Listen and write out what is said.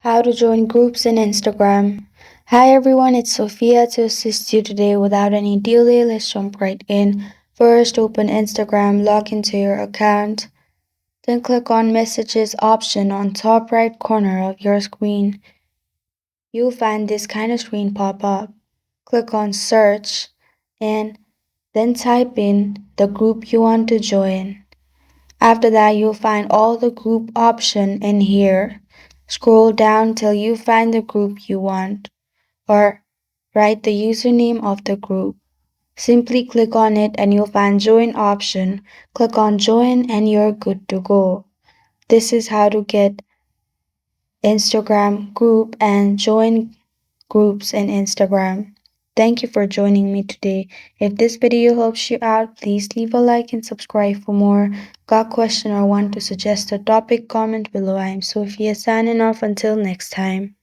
How to join groups in Instagram. Hi everyone, it's Sophia to assist you today. Without any delay, let's jump right in. First, open Instagram, log into your account, then click on Messages option on top right corner of your screen. You'll find this kind of screen pop up. Click on Search and then type in the group you want to join. After that, you'll find all the group option in here. Scroll down till you find the group you want, or write the username of the group. Simply click on it and you'll find join option. Click on join and you're good to go. This is how to get Instagram group and join groups in Instagram. Thank you for joining me today. If this video helps you out, please leave a like and subscribe for more. Got a question or want to suggest a topic? Comment below. I am Sophia signing off until next time.